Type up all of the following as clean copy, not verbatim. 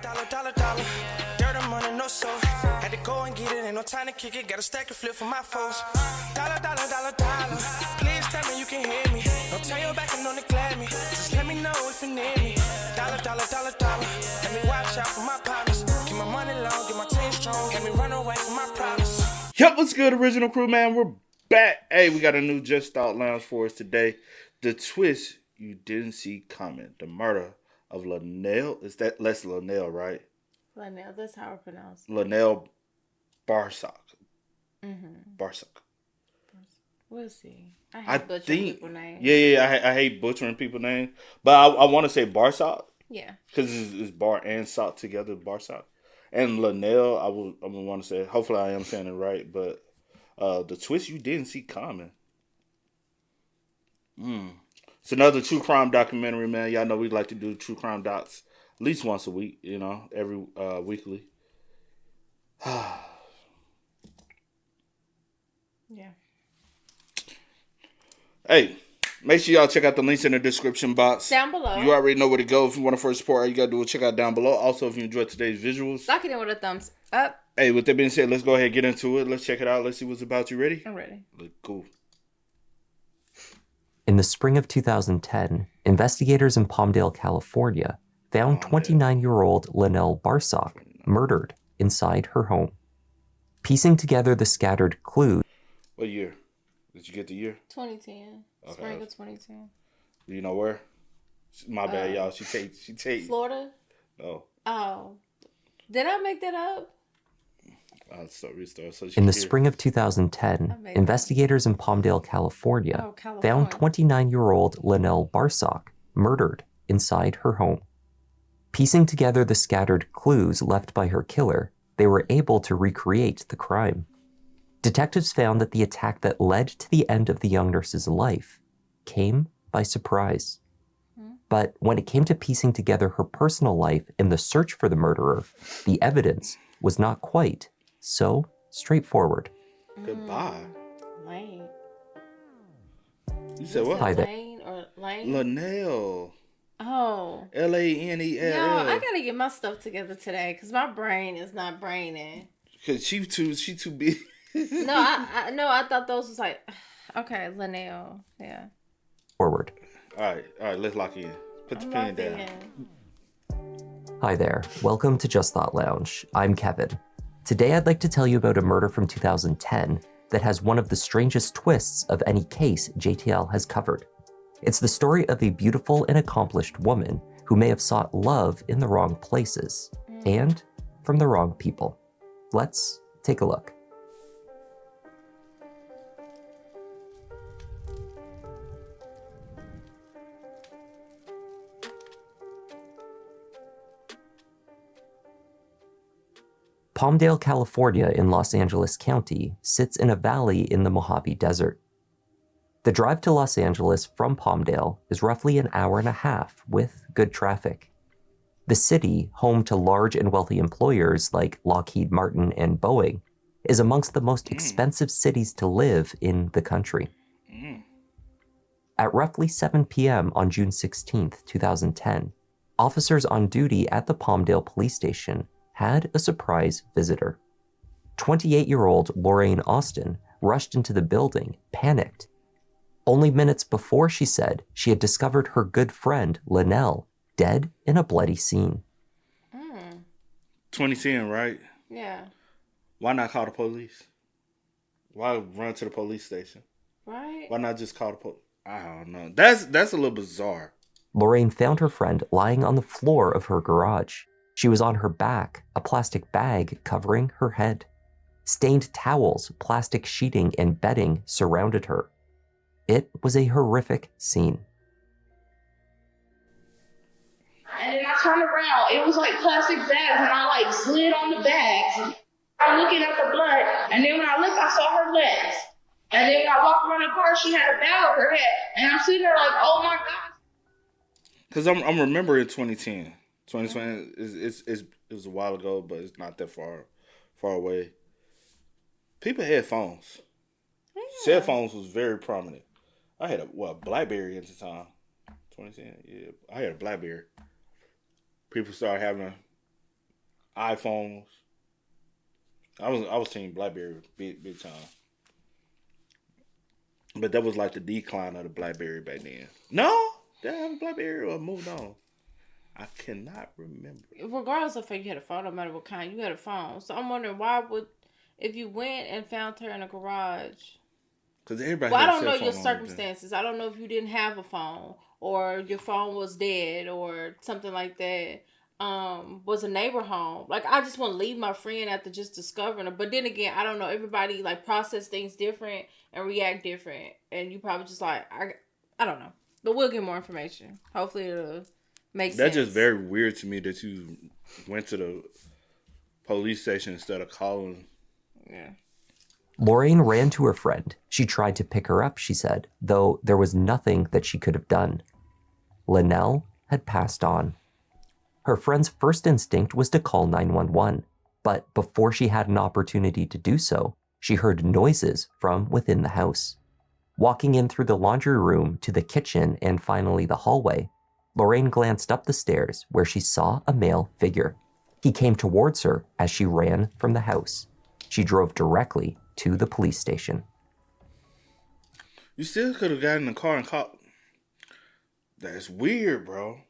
Dollar. Dirt and money, no soul. Had to go and get it, ain't no time to kick it. Got a stack of flip for my foes. Dollar. Please tell me you can hear me. Don't turn your back and don't neglect me. Just let me know if you need me. Dollar. Let me watch out for my partners. Keep my money long, get my team strong. Let me run away from my problems. Yep, what's good, original crew, man? We're back. Hey, we got a new Just Thought Lounge for us today. The twist you didn't see coming. The murder of LaNell. Is that less LaNell, right? LaNell, that's how I pronounce it. LaNell Barsock. Mm-hmm. Barsock. We'll see. I hate butchering people's names. Yeah, I hate butchering people's names. But I want to say Barsock. Yeah. Because it's bar and sock together, Barsock. And LaNell, I would want to say, hopefully I am saying it right, but the twist you didn't see coming. It's another true crime documentary, man. Y'all know we like to do true crime docs at least once a week, every weekly. Yeah. Hey, make sure y'all check out the links in the description box. Down below. You already know where to go. If you want to first support, all you got to do is check out down below. Also, if you enjoyed today's visuals, lock it in with a thumbs up. Hey, with that being said, let's go ahead and get into it. Let's check it out. Let's see what's about. You ready? I'm ready. Cool. In the spring of 2010, investigators in Palmdale, California, found 29-year-old LaNell Barsock murdered inside her home. Piecing together the scattered clues. What year? Did you get the year? 2010. Okay. Spring of 2010. Do you know where? My bad, y'all. She take Florida? No. Oh. Did I make that up? Restart. In the spring of 2010, investigators in Palmdale, California, found 29-year-old LaNell Barsock murdered inside her home. Piecing together the scattered clues left by her killer, they were able to recreate the crime. Detectives found that the attack that led to the end of the young nurse's life came by surprise. But when it came to piecing together her personal life in the search for the murderer, the evidence was not quite so straightforward. Goodbye. Lane. You said what? Hi there. Lane or Lane? LaNell. Oh. LaNell. Yo, I gotta get my stuff together today because my brain is not braining. Cause she too big. No, I thought those was like, okay, LaNell. Yeah. Forward. All right, let's lock in. Put the pen down. Hi there. Welcome to Just Thought Lounge. I'm Kevin. Today I'd like to tell you about a murder from 2010 that has one of the strangest twists of any case JTL has covered. It's the story of a beautiful and accomplished woman who may have sought love in the wrong places and from the wrong people. Let's take a look. Palmdale, California in Los Angeles County sits in a valley in the Mojave Desert. The drive to Los Angeles from Palmdale is roughly an hour and a half with good traffic. The city, home to large and wealthy employers like Lockheed Martin and Boeing, is amongst the most expensive cities to live in the country. At roughly 7 p.m. on June 16, 2010, officers on duty at the Palmdale police station had a surprise visitor. 28-year-old Lorraine Austin rushed into the building, panicked. Only minutes before, she said, she had discovered her good friend, LaNell, dead in a bloody scene. 2010, right? Yeah. Why not call the police? Why run to the police station? Right. Why not just call the police? I don't know. That's a little bizarre. Lorraine found her friend lying on the floor of her garage. She was on her back, a plastic bag covering her head. Stained towels, plastic sheeting, and bedding surrounded her. It was a horrific scene. And then I turned around. It was like plastic bags, and I slid on the bags. I'm looking at the blood, and then when I looked, I saw her legs. And then when I walked around the car, she had a bag over her head, and I'm sitting there like, oh my God. Because I'm remembering 2010. 2020 it was a while ago, but it's not that far away. People had phones. Yeah. Cell phones was very prominent. I had a BlackBerry at the time. 2010, yeah. I had a BlackBerry. People started having iPhones. I was team BlackBerry big time. But that was like the decline of the BlackBerry back then. No, did I have a BlackBerry or moved on? I cannot remember. Regardless of if you had a phone, no matter what kind, you had a phone. So I'm wondering if you went and found her in a garage. Because everybody. Well, I don't know your circumstances. I don't know if you didn't have a phone or your phone was dead or something like that. Was a neighbor home? Like, I just want to leave my friend after just discovering her. But then again, I don't know. Everybody like process things different and react different, and you probably just like I don't know. But we'll get more information. Hopefully, it'll make sense. That's just very weird to me that you went to the police station instead of calling. Yeah. Lorraine ran to her friend. She tried to pick her up, she said, though there was nothing that she could have done. LaNell had passed on. Her friend's first instinct was to call 911, but before she had an opportunity to do so, she heard noises from within the house. Walking in through the laundry room to the kitchen and finally the hallway, Lorraine glanced up the stairs where she saw a male figure. He came towards her as she ran from the house. She drove directly to the police station. You still could have gotten in the car and called. That's weird, bro.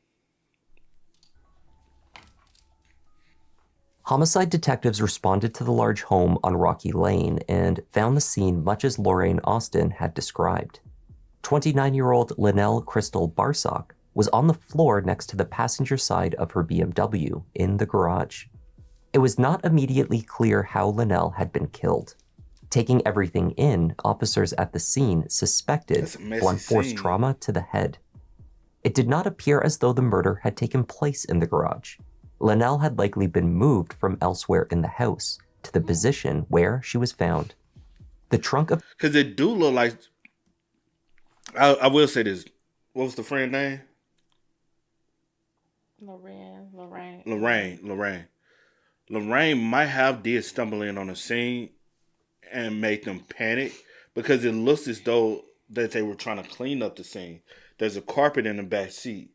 Homicide detectives responded to the large home on Rocky Lane and found the scene much as Lorraine Austin had described. 29-year-old LaNell Crystal Barsock was on the floor next to the passenger side of her BMW in the garage. It was not immediately clear how LaNell had been killed. Taking everything in, officers at the scene suspected blunt force trauma to the head. It did not appear as though the murder had taken place in the garage. LaNell had likely been moved from elsewhere in the house to the position where she was found. The trunk of... Because it do look like... I will say this. What was the friend's name? Lorraine might have did stumble in on the scene and make them panic because it looks as though that they were trying to clean up the scene. There's a carpet in the back seat.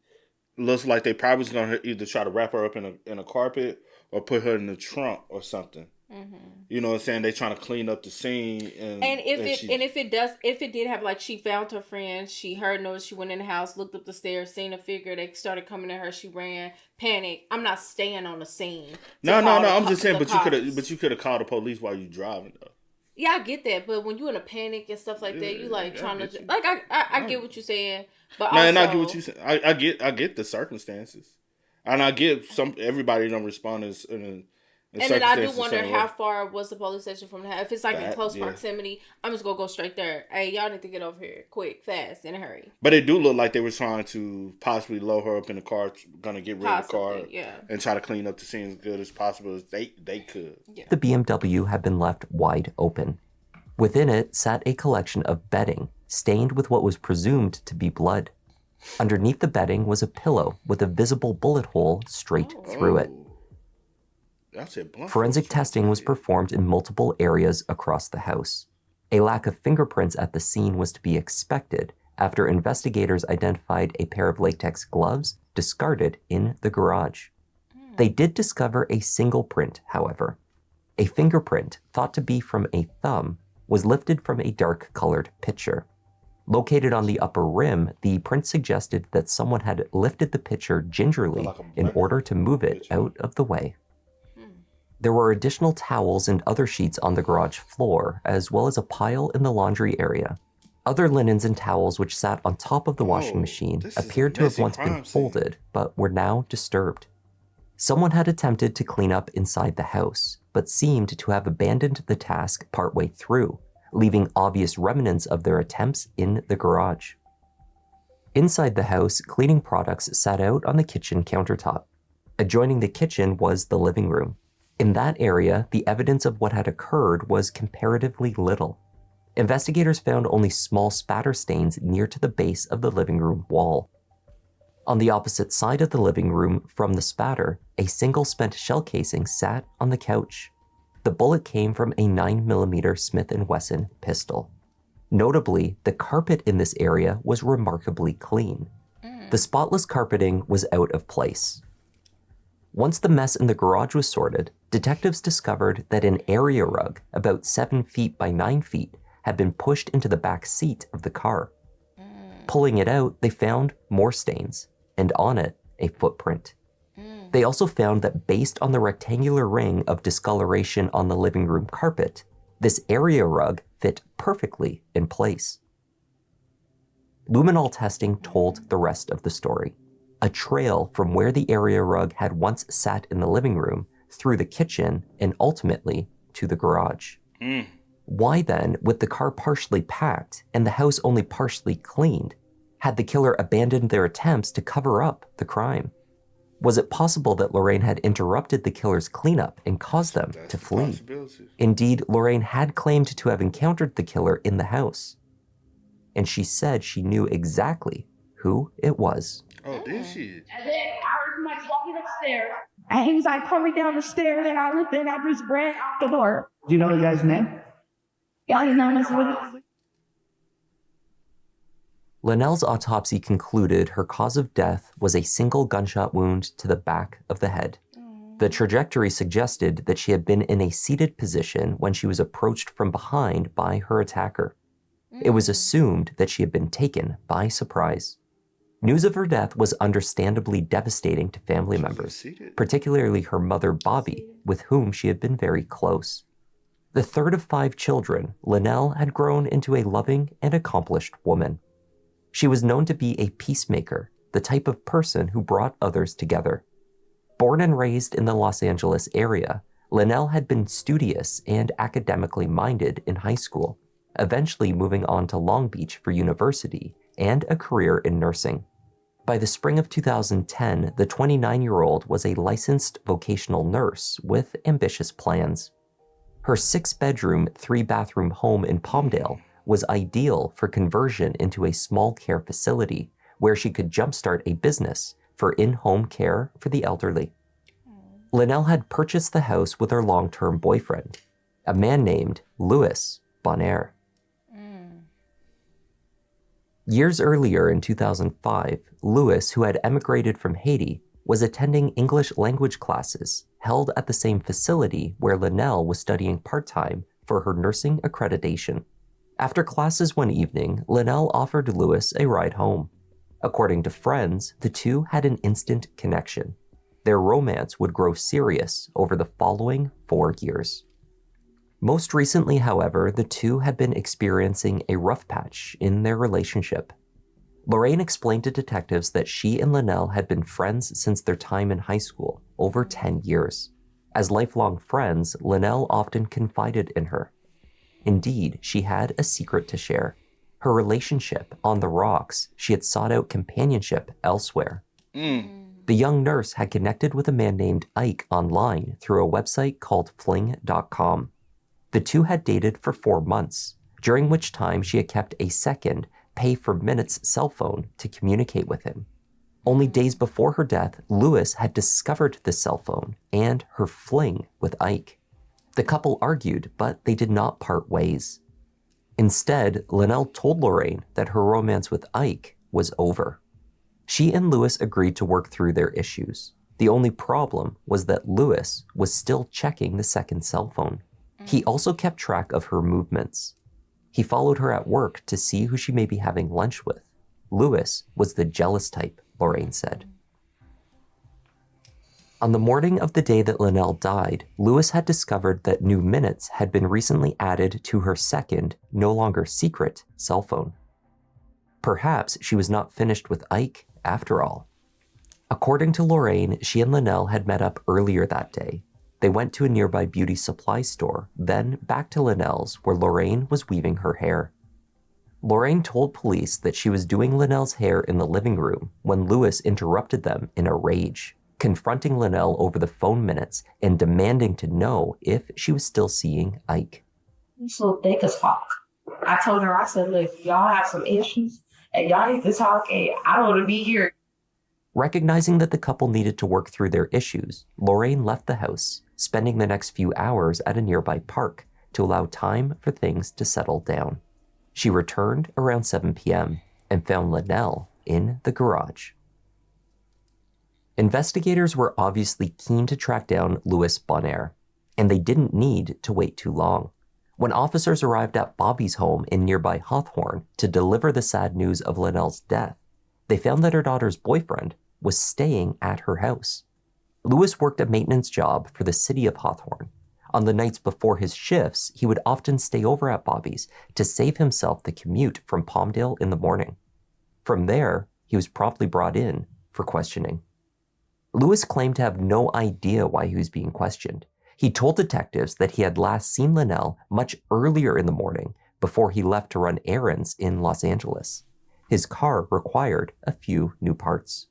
Looks like they probably was gonna either try to wrap her up in a carpet or put her in the trunk or something. Mm-hmm. You know what I'm saying? They trying to clean up the scene, and if it did have, like, she found her friend, she heard noise, she went in the house, looked up the stairs, seen a figure, they started coming to her, she ran, panicked. I'm not staying on the scene. No. I'm just saying, but you could have called the police while you driving though. Yeah, I get that, but when you in a panic and stuff like that, you like trying to like I get what you're saying, but also, and I get what you saying. I get the circumstances, and I get everybody don't respond and then I do wonder how far was the police station from the house. If it's like in close proximity, I'm just gonna go straight there. Hey, y'all need to get over here quick, fast, in a hurry. But it do look like they were trying to possibly load her up in the car, gonna get rid of the car, and try to clean up the scene as good as possible as they could. Yeah. The BMW had been left wide open. Within it sat a collection of bedding, stained with what was presumed to be blood. Underneath the bedding was a pillow with a visible bullet hole straight through it. Forensic testing was performed in multiple areas across the house. A lack of fingerprints at the scene was to be expected after investigators identified a pair of latex gloves discarded in the garage. They did discover a single print, however. A fingerprint, thought to be from a thumb, was lifted from a dark-colored pitcher. Located on the upper rim, the print suggested that someone had lifted the pitcher gingerly in order to move it out of the way. There were additional towels and other sheets on the garage floor, as well as a pile in the laundry area. Other linens and towels which sat on top of the washing machine appeared to have once been folded, but were now disturbed. Someone had attempted to clean up inside the house, but seemed to have abandoned the task partway through, leaving obvious remnants of their attempts in the garage. Inside the house, cleaning products sat out on the kitchen countertop. Adjoining the kitchen was the living room. In that area, the evidence of what had occurred was comparatively little. Investigators found only small spatter stains near to the base of the living room wall. On the opposite side of the living room from the spatter, a single spent shell casing sat on the couch. The bullet came from a 9mm Smith & Wesson pistol. Notably, the carpet in this area was remarkably clean. The spotless carpeting was out of place. Once the mess in the garage was sorted, detectives discovered that an area rug about 7 feet by 9 feet had been pushed into the back seat of the car. Pulling it out, they found more stains, and on it, a footprint. They also found that based on the rectangular ring of discoloration on the living room carpet, this area rug fit perfectly in place. Luminol testing told the rest of the story. A trail from where the area rug had once sat in the living room, through the kitchen, and ultimately to the garage. Why then, with the car partially packed and the house only partially cleaned, had the killer abandoned their attempts to cover up the crime? Was it possible that Lorraine had interrupted the killer's cleanup and caused them to flee? Indeed, Lorraine had claimed to have encountered the killer in the house, and she said she knew exactly who it was. Oh, did she? And then I heard somebody walking upstairs. And he was like coming down the stairs, and I looked in, I just ran out the door. Do you know the guy's name? Yeah, his name is Willie. LaNell's autopsy concluded her cause of death was a single gunshot wound to the back of the head. The trajectory suggested that she had been in a seated position when she was approached from behind by her attacker. It was assumed that she had been taken by surprise. News of her death was understandably devastating to family members, particularly her mother, Bobby, with whom she had been very close. The third of 5 children, LaNell had grown into a loving and accomplished woman. She was known to be a peacemaker, the type of person who brought others together. Born and raised in the Los Angeles area, LaNell had been studious and academically minded in high school, eventually moving on to Long Beach for university and a career in nursing. By the spring of 2010, the 29-year-old was a licensed vocational nurse with ambitious plans. Her 6-bedroom, 3-bathroom home in Palmdale was ideal for conversion into a small care facility where she could jumpstart a business for in-home care for the elderly. LaNell had purchased the house with her long-term boyfriend, a man named Louis Bonaire. Years earlier in 2005, Louis, who had emigrated from Haiti, was attending English language classes held at the same facility where LaNell was studying part-time for her nursing accreditation. After classes one evening, LaNell offered Louis a ride home. According to friends, the two had an instant connection. Their romance would grow serious over the following 4 years. Most recently, however, the two had been experiencing a rough patch in their relationship. Lorraine explained to detectives that she and LaNell had been friends since their time in high school, over 10 years. As lifelong friends, LaNell often confided in her. Indeed, she had a secret to share. Her relationship on the rocks, she had sought out companionship elsewhere. The young nurse had connected with a man named Ike online through a website called fling.com. The two had dated for 4 months, during which time she had kept a second, pay-for-minutes cell phone to communicate with him. Only days before her death, Louis had discovered the cell phone and her fling with Ike. The couple argued, but they did not part ways. Instead, LaNell told Lorraine that her romance with Ike was over. She and Louis agreed to work through their issues. The only problem was that Louis was still checking the second cell phone. He also kept track of her movements. He followed her at work to see who she may be having lunch with. Louis was the jealous type, Lorraine said. On the morning of the day that LaNell died, Louis had discovered that new minutes had been recently added to her second, no longer secret, cell phone. Perhaps she was not finished with Ike after all. According to Lorraine, she and LaNell had met up earlier that day. They went to a nearby beauty supply store, then back to LaNell's where Lorraine was weaving her hair. Lorraine told police that she was doing LaNell's hair in the living room when Louis interrupted them in a rage, confronting LaNell over the phone minutes and demanding to know if she was still seeing Ike. He's so thick as fuck. I told her, I said, look, y'all have some issues and y'all need to talk and I don't want to be here. Recognizing that the couple needed to work through their issues, Lorraine left the house, spending the next few hours at a nearby park to allow time for things to settle down. She returned around 7 p.m. and found LaNell in the garage. Investigators were obviously keen to track down Louis Bonaire, and they didn't need to wait too long. When officers arrived at Bobby's home in nearby Hawthorne to deliver the sad news of LaNell's death, they found that her daughter's boyfriend was staying at her house. Louis worked a maintenance job for the city of Hawthorne. On the nights before his shifts, he would often stay over at Bobby's to save himself the commute from Palmdale in the morning. From there, he was promptly brought in for questioning. Louis claimed to have no idea why he was being questioned. He told detectives that he had last seen LaNell much earlier in the morning before he left to run errands in Los Angeles. His car required a few new parts.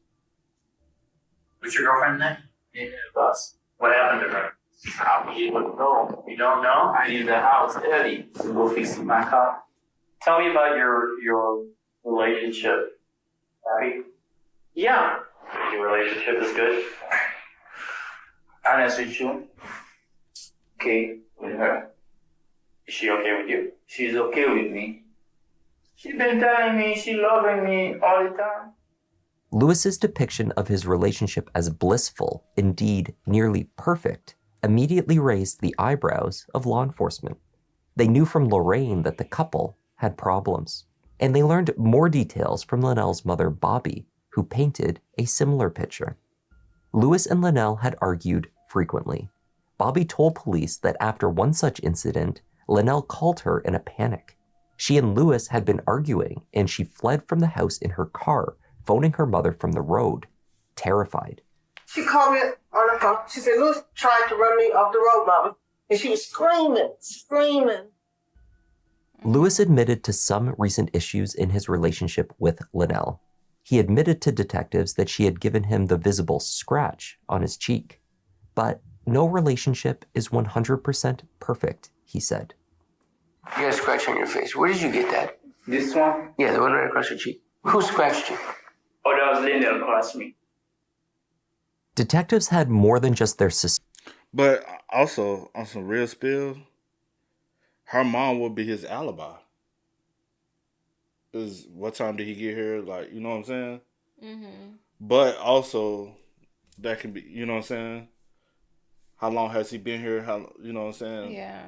What's your girlfriend name? Yeah, Bus. What happened to her? How you would know? You don't know? I need the house early to go fix my car. Tell me about your relationship. Happy? Yeah. Your relationship is good? Honest with you. Okay with her. Is she okay with you? She's okay with me. She's been telling me she's loving me all the time. Louis's depiction of his relationship as blissful, indeed nearly perfect, immediately raised the eyebrows of law enforcement. They knew from Lorraine that the couple had problems, and they learned more details from LaNell's mother, Bobby, who painted a similar picture. Louis and LaNell had argued frequently. Bobby told police that after one such incident, LaNell called her in a panic. She and Louis had been arguing, and she fled from the house in her car, phoning her mother from the road, terrified. She called me on the phone. She said, Louis tried to run me off the road, Mama. And she was screaming. Louis admitted to some recent issues in his relationship with LaNell. He admitted to detectives that she had given him the visible scratch on his cheek. But no relationship is 100% perfect, he said. You got a scratch on your face. Where did you get that? This one? Yeah, the one right across your cheek. Who scratched you? Oh, that was LaNell across me. Detectives had more than just their But also, on some real spill, her mom would be his alibi. Is what time did he get here? Like, you know what I'm saying? Mm-hmm. But also, that can be, you know what I'm saying? How long has he been here? How, you know what I'm saying? Yeah.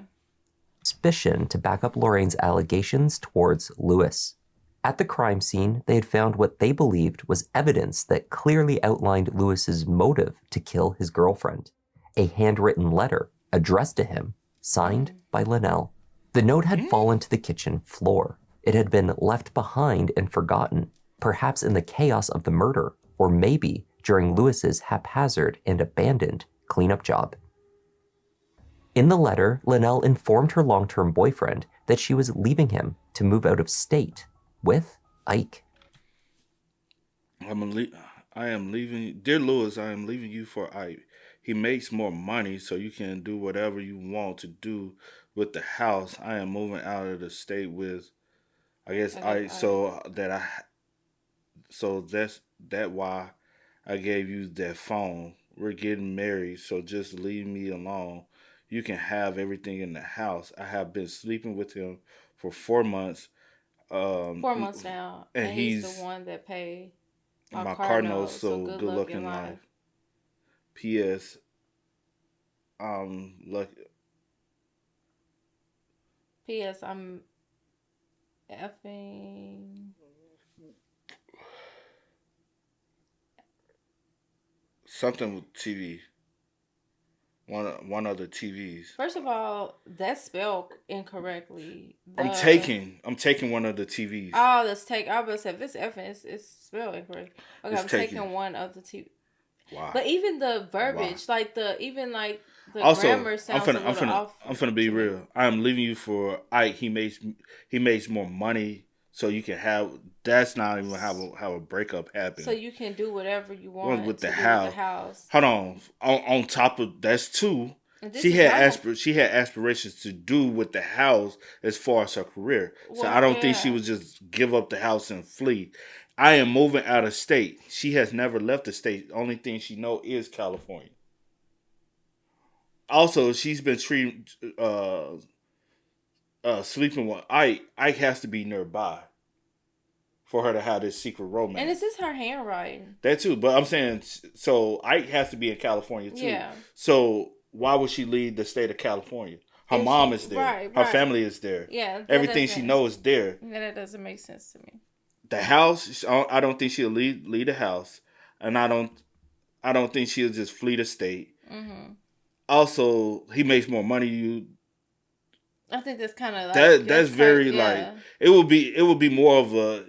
Suspicion to back up Lorraine's allegations towards Louis. At the crime scene, they had found what they believed was evidence that clearly outlined Louis's motive to kill his girlfriend. A handwritten letter addressed to him, signed by LaNell. The note had fallen to the kitchen floor. It had been left behind and forgotten, perhaps in the chaos of the murder, or maybe during Louis's haphazard and abandoned cleanup job. In the letter, LaNell informed her long-term boyfriend that she was leaving him to move out of state with Ike. I am leaving, dear Louis, I am leaving you for Ike. He makes more money, so you can do whatever you want to do with the house. I am moving out of the state with, I guess, Ike. So that's why I gave you that phone. We're getting married, so just leave me alone. You can have everything in the house. I have been sleeping with him for 4 months. 4 months now, and he's the one that paid my car notes. So good luck in life. P.S. Lucky. P.S. I'm effing. Something with TV. One of the TVs. First of all, that's spelled incorrectly. I'm taking one of the TVs. Oh, that's take. I was say if it's effing, it's spelled incorrectly. Okay, I'm taking one of the TV. Wow. But even the verbiage, like the also, grammar sounds a little off. I'm finna be real. I am leaving you for Ike. He makes more money, so you can have. That's not even how a breakup happens. So you can do whatever you want with the house. Hold on. On top of that's two. She had aspirations to do with the house as far as her career. So I don't think she would just give up the house and flee. I am moving out of state. She has never left the state. The only thing she know is California. Also, she's been treating sleeping with Ike. Ike has to be nearby for her to have this secret romance. And this is her handwriting. That too, but I'm saying, so Ike has to be in California too. Yeah. So why would she leave the state of California? Her mom is there. Right. Her family is there. Yeah. Everything she knows is there. Yeah, that doesn't make sense to me. The house, I don't think she'll leave the house, and I don't think she'll just flee the state. Mm-hmm. Also, he makes more money than you. I think that's kind of like that's very like it would be more of a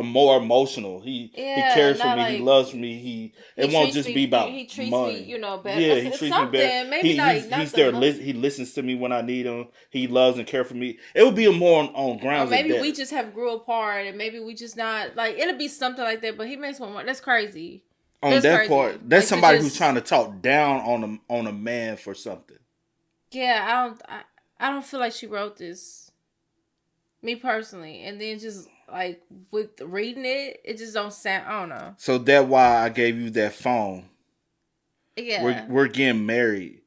more emotional. He cares for me. Like, he loves me. It won't just be about he treats money. me, better. Yeah, he treats me better. Maybe he's there. He listens to me when I need him. He loves and cares for me. It would be more on grounds. Or maybe of that. We just have grew apart, and maybe we just not like it'll be something like that. But he makes one more. That's crazy. On that's that crazy. Part, that's like, somebody who's trying to talk down on a man for something. Yeah, I don't feel like she wrote this. Me personally, and then just like with reading it, it just don't sound. I don't know. So that's why I gave you that phone. Yeah, we're getting married.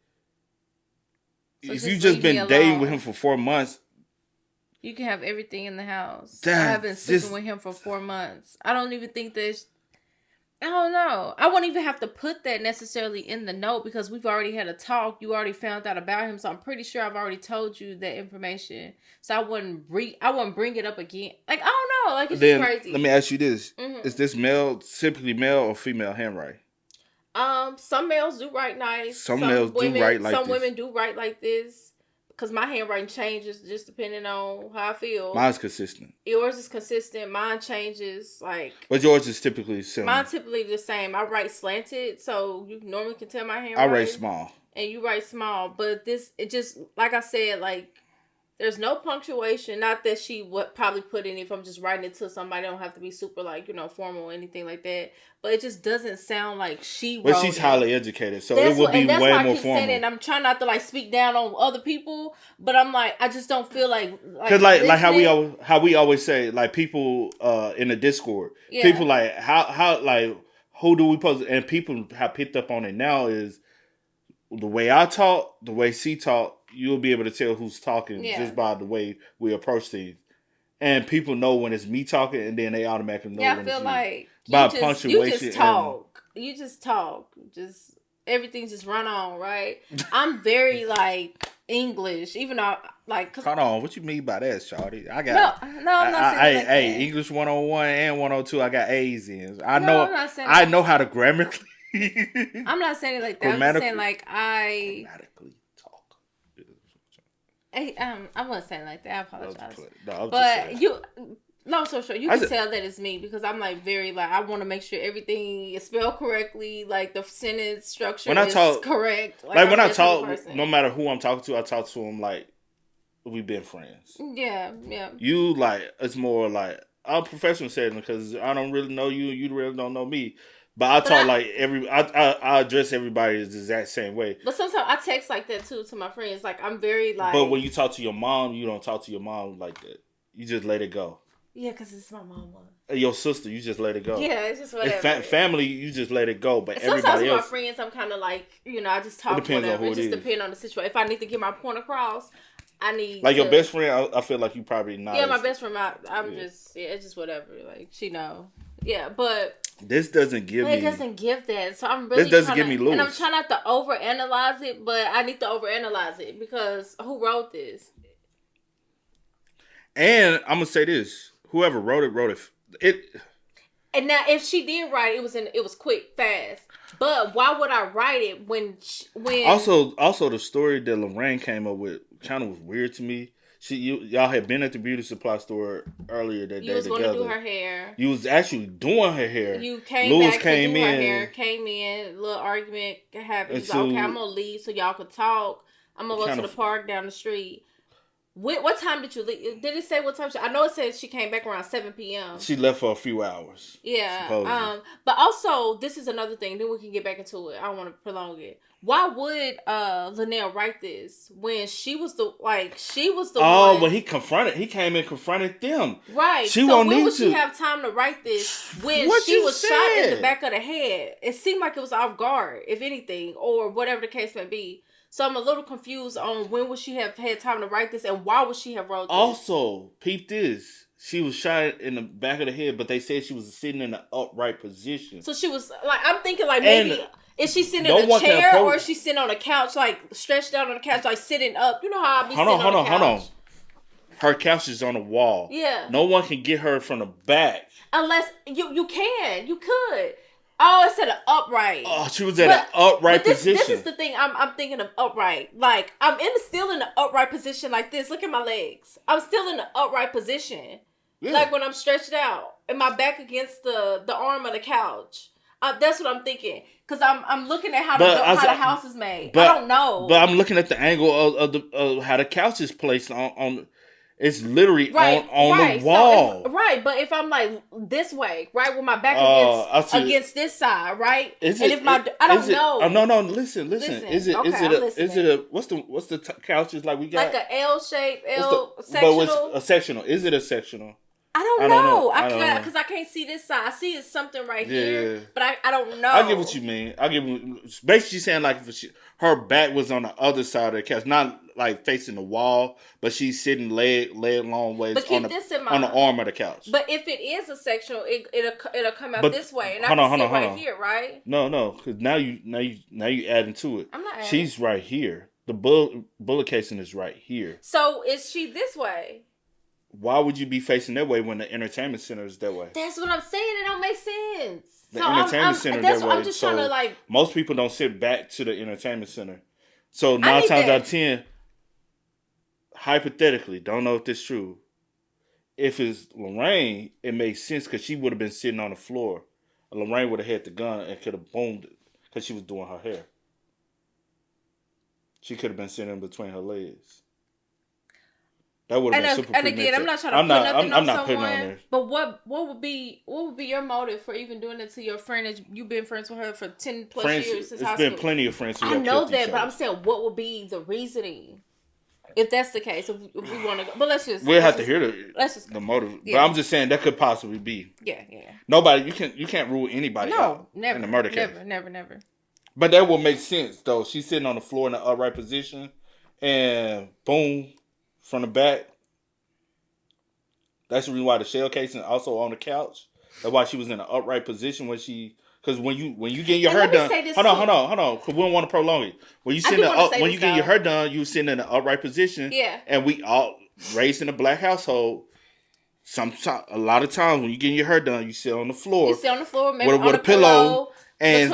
So if you just been dating with him for 4 months, you can have everything in the house. I have been sleeping with him for 4 months. I don't even think that. I don't know. I wouldn't even have to put that necessarily in the note because we've already had a talk. You already found out about him, so I'm pretty sure I've already told you that information. So I wouldn't bring it up again. Like I don't know. Like it's just crazy. Let me ask you this: Is this typically male or female handwriting? Some males do write nice. Some males do write like this. Some women do write like this. Because my handwriting changes just depending on how I feel. Mine's consistent. Yours is consistent. Mine changes. But yours is typically similar. Mine's typically the same. I write slanted, so you normally can tell my handwriting. I write small. And you write small. But it just, like I said, there's no punctuation. Not that she would probably put in if I'm just writing it to somebody. I don't have to be super formal or anything like that. But it just doesn't sound like she wrote But she's highly educated, so it would be way more formal. That's why I keep saying it. I'm trying not to speak down on other people, but I'm I just don't feel because how we always say people in the Discord, people how who do we post, and people have picked up on it now is the way I talk, the way she talk. You'll be able to tell who's talking just by the way we approach things. And people know when it's me talking, and then they automatically know when it's you. Yeah, I feel like you just talk. You just talk. Just everything just run on, right? I'm very English, even though Hold on, what you mean by that, Shawty? I got no, I'm not saying that. English 101 and 102. I got A's in. I know how to grammatically. I'm not saying it like that. I'm just saying grammatically. I wasn't saying like that. I apologize. So sure. You can tell that it's me because I'm very I want to make sure everything is spelled correctly, the sentence structure is correct. When I talk, no matter who I'm talking to, I talk to them we've been friends. Yeah. You it's more I'm professional setting because I don't really know you. You really don't know me. But I talk I address everybody the exact same way. But sometimes I text like that too to my friends. I'm very But when you talk to your mom, you don't talk to your mom like that. You just let it go. Yeah, because it's my mama. Your sister, you just let it go. Yeah, it's just whatever. Family, you just let it go. But sometimes everybody else, with my friends, I'm kind of I just talk. It depends on who it is. It just depends on the situation. If I need to get my point across, I need your best friend. I feel like you probably not. Yeah, my best friend. It's just whatever. She know. Yeah, but. This doesn't give me. It doesn't give that. So I'm really. This doesn't give me loose. And I'm trying not to overanalyze it, but I need to overanalyze it because who wrote this? And I'm gonna say this: whoever wrote it. And now, if she did write it, it was quick, fast. But why would I write it when? Also, the story that Lorraine came up with kind of was weird to me. Y'all had been at the beauty supply store earlier that day together. You was going to do her hair. You was actually doing her hair. You came back to do her hair. Came in, little argument happened. He's okay, I'm going to leave so y'all could talk. I'm going to go to the park down the street. What time did you leave? Did it say what time? I know it said she came back around 7 p.m. She left for a few hours. Yeah. Supposedly. But also, this is another thing. Then we can get back into it. I don't want to prolong it. Why would LaNell write this when she was the one? Oh, when he came and confronted them. Right. When would she have time to write this when she was shot in the back of the head? It seemed like it was off guard, if anything, or whatever the case may be. So I'm a little confused on when would she have had time to write this and why would she have wrote this? Also, peep this. She was shot in the back of the head, but they said she was sitting in an upright position. So she was like, I'm thinking like maybe is she sitting in no a chair or is she sitting on a couch, like stretched out on the couch, like sitting up? You know how I be sitting on the couch. Hold on. Her couch is on the wall. Yeah. No one can get her from the back. Unless you could. Oh, it's at an upright. Oh, she was at an upright position. This is the thing. I'm thinking of upright. Like I'm still in an upright position like this. Look at my legs. I'm still in an upright position. Yeah. Like when I'm stretched out and my back against the arm of the couch. That's what I'm thinking. Cause I'm looking at how the house is made. I don't know. But I'm looking at the angle of how the couch is placed on. It's literally on the wall. So but if I'm like this way, right, with my back against this side, right? I don't know. No, listen. Is it what's the couches like we got? Like an L shape, sectional. But a sectional. Is it a sectional? I don't know. Because I can't see this side. I see it's something right here, but I don't know. I get what you mean. Basically saying like her back was on the other side of the couch, not like facing the wall, but she's sitting leg long ways on the arm of the couch. But if it is a sectional, it'll come out this way, and I can sit right here, right? No, because now you adding to it. I'm not adding. She's right here. The bullet casing is right here. So is she this way? Why would you be facing that way when the entertainment center is that way? That's what I'm saying. It don't make sense. The entertainment center that way. I'm just trying to like. Most people don't sit back to the entertainment center. So 9 times out of 10, hypothetically, don't know if this is true. If it's Lorraine, it makes sense because she would have been sitting on the floor. Lorraine would have had the gun and could have boomed it because she was doing her hair. She could have been sitting in between her legs. That would have been super premeditated. And again, I'm not trying to put nothing on someone. But what would be your motive for even doing it to your friend? You've been friends with her for 10 plus years since high school. There's been plenty of friends who I know that, but I'm saying what would be the reasoning if that's the case? If we want to go, but we'll have to hear the motive. Yeah. But I'm just saying that could possibly be. Yeah. Nobody, you can't rule anybody out never, in a murder case. Never. But that would make sense though. She's sitting on the floor in the upright position, and boom, from the back. That's the reason why the shell casing also on the couch. That's why she was in an upright position because when you get your hair done. Hold on. Because we don't want to prolong it. When you get your hair done, you sitting in an upright position. Yeah. And we all raised in a black household. A lot of times when you get your hair done, you sit on the floor. Maybe with a pillow and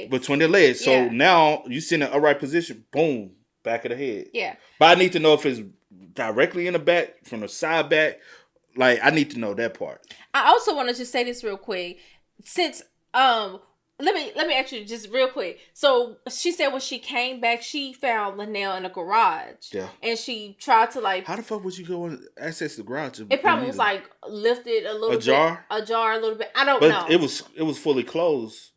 between the legs. So now you sit in an upright position. Boom, back of the head. Yeah. But I need to know if it's directly in the back, from the side back. Like, I need to know that part. I also want to just say this real quick. Since, let me actually just real quick. So, she said when she came back, she found LaNell in a garage. Yeah. And she tried to, like... How the fuck would you go and access the garage? It probably was, like, lifted a little bit. A jar a little bit. I don't know. But it was fully closed.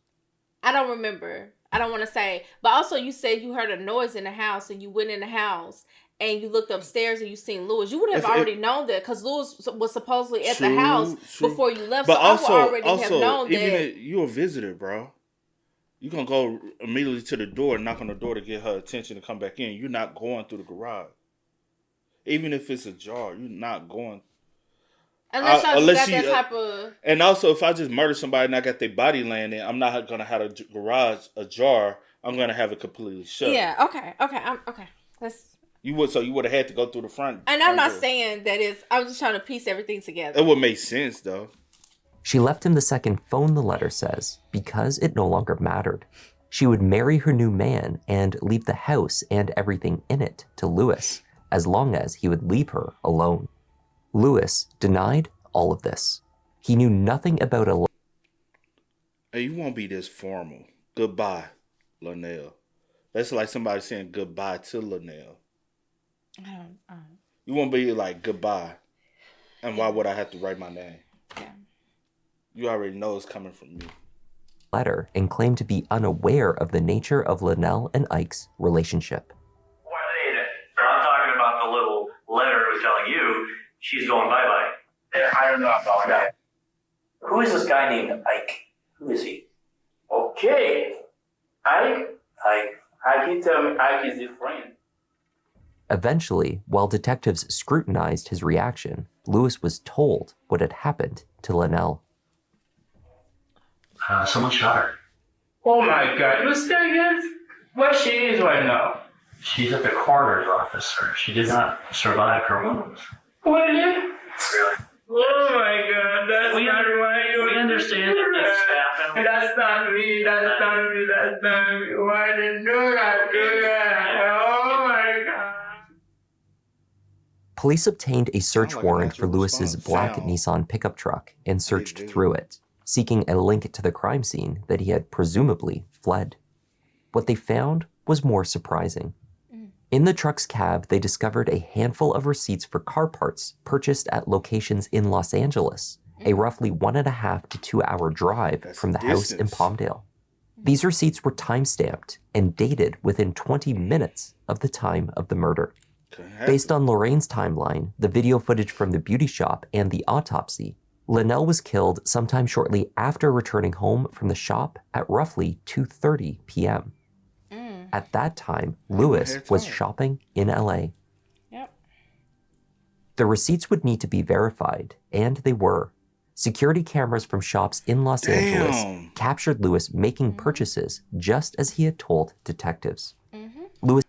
I don't remember. I don't want to say. But also, you said you heard a noise in the house and you went in the house. And you looked upstairs and you seen Lewis. You would have already known that because Lewis was supposedly at the house before you left. But so also, I would already have known that. Even you're a visitor, bro. You're going to go immediately to the door and knock on the door to get her attention to come back in. You're not going through the garage. Even if it's ajar, you're not going. Unless y'all got that type of... And also, if I just murder somebody and I got their body laying there, I'm not going to have a garage ajar. I'm going to have it completely shut. Yeah, okay. That's... You would have had to go through the front. And I'm not saying that I'm just trying to piece everything together. It would make sense, though. She left him the second phone, the letter says, because it no longer mattered. She would marry her new man and leave the house and everything in it to Lewis, as long as he would leave her alone. Lewis denied all of this. He knew nothing about a... Hey, you won't be this formal. Goodbye, LaNell. That's like somebody saying goodbye to LaNell. You won't be like goodbye. And why would I have to write my name? Yeah. You already know it's coming from me. Letter and claimed to be unaware of the nature of LaNell and Ike's relationship. Wait, I'm talking about the little letter it was telling you she's going bye-bye. Yeah, I don't know about that. Who is this guy named Ike? Who is he? Okay. Ike, he tell me Ike is his friend. Eventually, while detectives scrutinized his reaction, Lewis was told what had happened to LaNell. Someone shot her. Oh my God, you serious? Where she is right now? She's at the coroner's office, sir. She did not survive her wounds. Really? Really? Oh my God, that's not right. We understand that things happen. That's not me, that's not me, that's not me. Why didn't do that? Oh my God. Police obtained a search Sound like a warrant for natural Lewis's response. black Sound. Nissan pickup truck and searched dig it. through it, seeking a link to the crime scene that he had presumably fled. What they found was more surprising. In the truck's cab, they discovered a handful of receipts for car parts purchased at locations in Los Angeles, a roughly 1.5 to 2 hour drive That's from the the house in distance. Palmdale. These receipts were time-stamped and dated within 20 minutes of the time of the murder. Based on Lorraine's timeline, the video footage from the beauty shop, and the autopsy, LaNell was killed sometime shortly after returning home from the shop at roughly 2:30 p.m. At that time, Lewis was shopping in LA. Yep. The receipts would need to be verified, and they were. Security cameras from shops in Los Angeles captured Lewis making purchases just as he had told detectives. Lewis.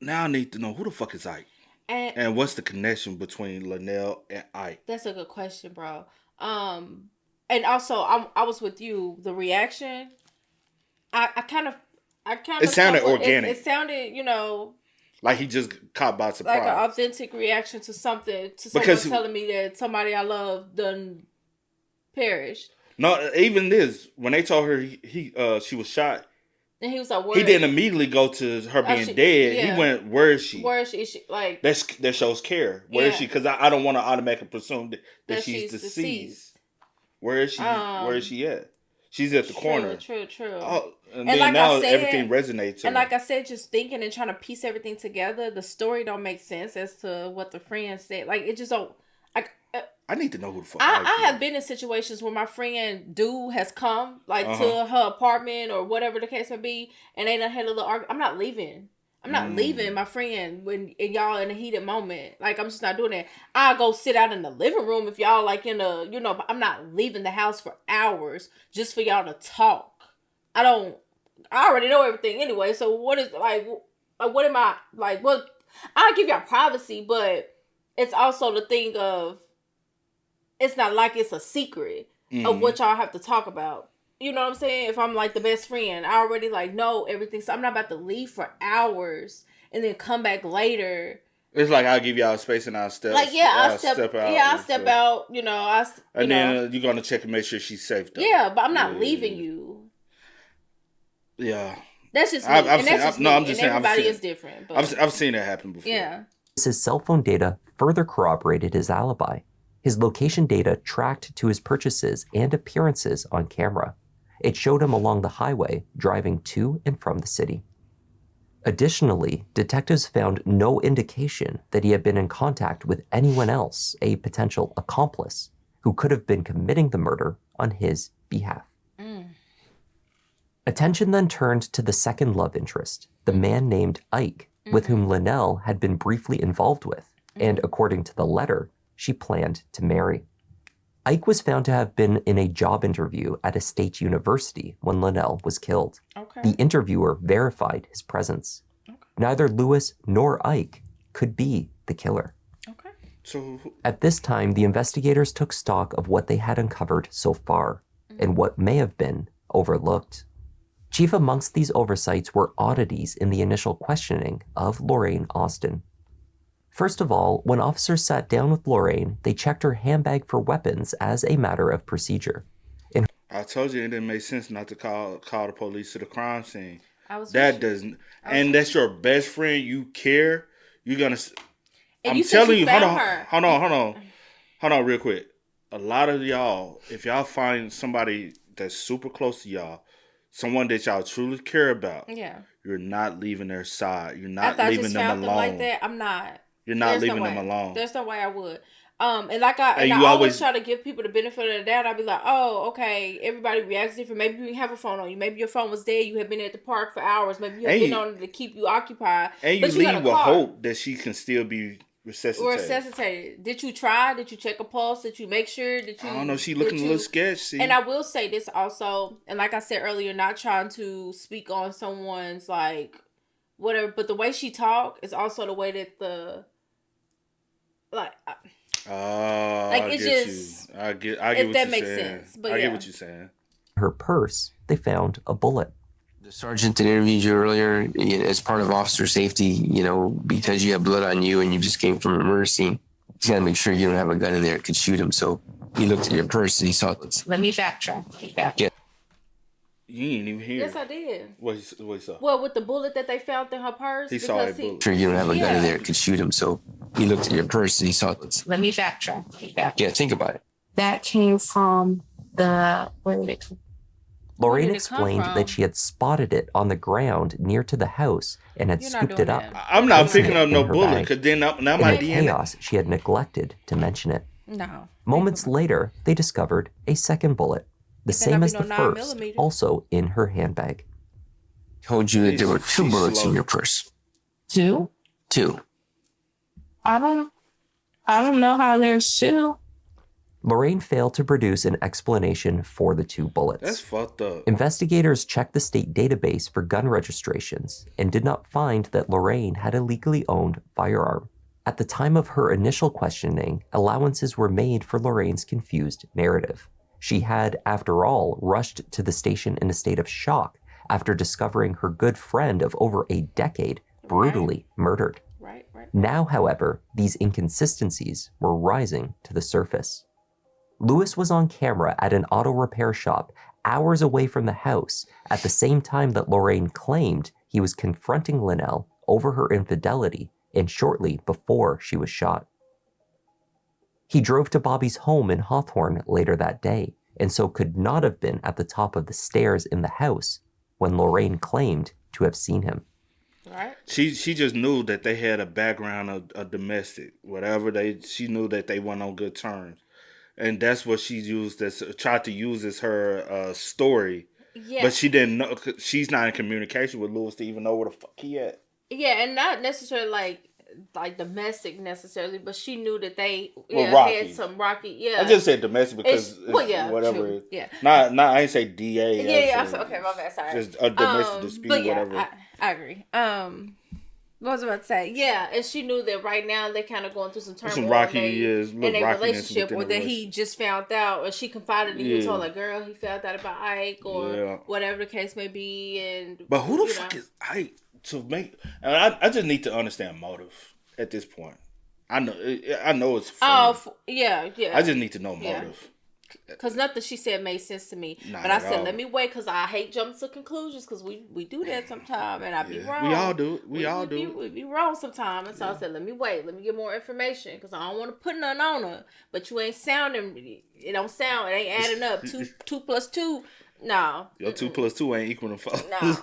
Now I need to know who the fuck is Ike, and what's the connection between LaNell and Ike? That's a good question, bro. And also, I was with you. The reaction, I kind of. It sounded organic. It sounded, Like he just caught by surprise. like an authentic reaction to something. To someone telling me that somebody I love done perished. No, even this, when they told her she was shot, and he was like, he didn't immediately go to her being dead. Yeah. He went, "Where is she? Where is she? Is she like that shows care. Where is she? Because I don't want to automatically presume that she's deceased. Where is she? Where is she at? She's at the corner. True. Oh, and then like now said, everything resonates. And like I said, just thinking and trying to piece everything together, the story don't make sense as to what the friend said. Like it just don't. I need to know who the fuck. I have been in situations where my friend dude has come to her apartment or whatever the case may be, and they done had a little argument. I'm not leaving. I'm not leaving my friend when y'all in a heated moment. Like, I'm just not doing that. I'll go sit out in the living room if y'all like in a, but I'm not leaving the house for hours just for y'all to talk. I already know everything anyway. So what is what am I like? Well, I'll give y'all privacy, but it's also the thing of, it's not like it's a secret of what y'all have to talk about. You know what I'm saying? If I'm like the best friend, I already know everything. So I'm not about to leave for hours and then come back later. It's like I'll give y'all space and I'll step. I'll step out. Yeah, I'll step out. And then you're gonna check and make sure she's safe. Though. Yeah, but I'm not leaving you. Yeah, that's just me. I'm just saying everybody is different. But I've seen that happen before. Yeah. His cell phone data further corroborated his alibi. His location data tracked to his purchases and appearances on camera. It showed him along the highway, driving to and from the city. Additionally, detectives found no indication that he had been in contact with anyone else, a potential accomplice, who could have been committing the murder on his behalf. Attention then turned to the second love interest, the man named Ike, with whom LaNell had been briefly involved with, and according to the letter, she planned to marry. Ike was found to have been in a job interview at a state university when LaNell was killed. Okay. The interviewer verified his presence. Okay. Neither Lewis nor Ike could be the killer. Okay. So at this time, the investigators took stock of what they had uncovered so far and what may have been overlooked. Chief amongst these oversights were oddities in the initial questioning of Lorraine Austin. First of all, when officers sat down with Lorraine, they checked her handbag for weapons as a matter of procedure. I told you it didn't make sense not to call the police to the crime scene. That's your best friend. You care. You're gonna. I'm telling you. Hold on, real quick. A lot of y'all, if y'all find somebody that's super close to y'all, someone that y'all truly care about, you're not leaving their side. You're not leaving them alone. Like that, I'm not. You're not leaving them alone. There's no way I would. And I always try to give people the benefit of the doubt. I'd be like, oh, okay, everybody reacts different. Maybe you didn't have a phone on you. Maybe your phone was dead. You had been at the park for hours. Maybe you had been on it to keep you occupied. And you leave with hope that she can still be resuscitated. Did you try? Did you check a pulse? Did you make sure? I don't know. She looking a little sketchy. And I will say this also, and like I said earlier, not trying to speak on someone's like whatever, but the way she talk is also the way that I get if that makes sense. But I get what you're saying. Her purse, they found a bullet. The sergeant that interviewed you earlier, as part of officer safety, because you have blood on you and you just came from a murder scene, he's got to make sure you don't have a gun in there that could shoot him. So he looked at your purse and he saw it. Let me backtrack. Yeah. You ain't even hear. Yes, I did. What he saw? Well, with the bullet that they found in her purse. He saw a bullet. Sure you don't have a gun in there that could shoot him. So he looked at your purse and he saw it. Let me backtrack. Yeah, think about it. That came from Lorraine explained that she had spotted it on the ground near to the house and had scooped it up. I'm not picking up no bullet because then now my DNA. In chaos, she had neglected to mention it. No. Moments later, they discovered a second bullet, the same as the first, also in her handbag. Told you that there were 2 bullets in your purse. 2? 2. I don't know how there's 2. Lorraine failed to produce an explanation for the 2 bullets. That's fucked up. Investigators checked the state database for gun registrations and did not find that Lorraine had a legally owned firearm. At the time of her initial questioning, allowances were made for Lorraine's confused narrative. She had, after all, rushed to the station in a state of shock after discovering her good friend of over a decade brutally murdered. Right. Now, however, these inconsistencies were rising to the surface. Lewis was on camera at an auto repair shop hours away from the house at the same time that Lorraine claimed he was confronting LaNell over her infidelity and shortly before she was shot. He drove to Bobby's home in Hawthorne later that day and so could not have been at the top of the stairs in the house when Lorraine claimed to have seen him. Right. She just knew that they had a background of domestic, she knew that they weren't on good terms. And that's what she tried to use as her story. Yeah. But she didn't know, she's not in communication with Lewis to even know where the fuck he at. Yeah, and not necessarily like domestic necessarily, but she knew that they had some rocky. Yeah, I just said domestic because whatever. True. Yeah, not I ain't say DA. Yeah. Okay, my bad. Sorry. Just a domestic dispute, but yeah, whatever. I agree. What was I about to say? Yeah, and she knew that right now they're kind of going through some turmoil in their relationship, or that he just found out, or she confided in you and told her, girl, he found out about Ike, or whatever the case may be. But who the fuck is Ike to make? I just need to understand motive at this point. I know it's funny. Yeah. I just need to know motive. Because nothing she said made sense to me. But I said, let me wait, because I hate jumping to conclusions, because we do that sometimes, and I be wrong. We all do. We be wrong sometimes. And so I said, let me wait. Let me get more information, because I don't want to put nothing on her. But you ain't sounding, it ain't adding up. 2 plus 2, no. Your 2 plus 2 ain't equal to 5. No.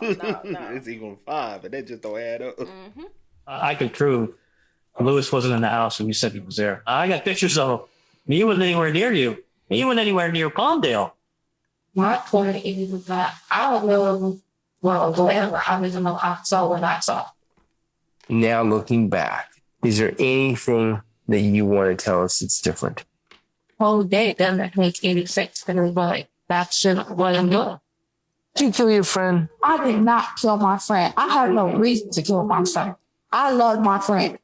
It's equal to 5, and that just don't add up. Mm-hmm. I could prove Lewis wasn't in the house when you said he was there. I got pictures of him. He wasn't anywhere near you. He wasn't anywhere near Palmdale. My point is that I don't know whatever I was in the house when I saw. Now looking back, is there anything that you want to tell us that's different? Whole day doesn't make any sense to me, but that's just what I'm doing. Did you kill your friend? I did not kill my friend. I had no reason to kill my friend. I love my friend.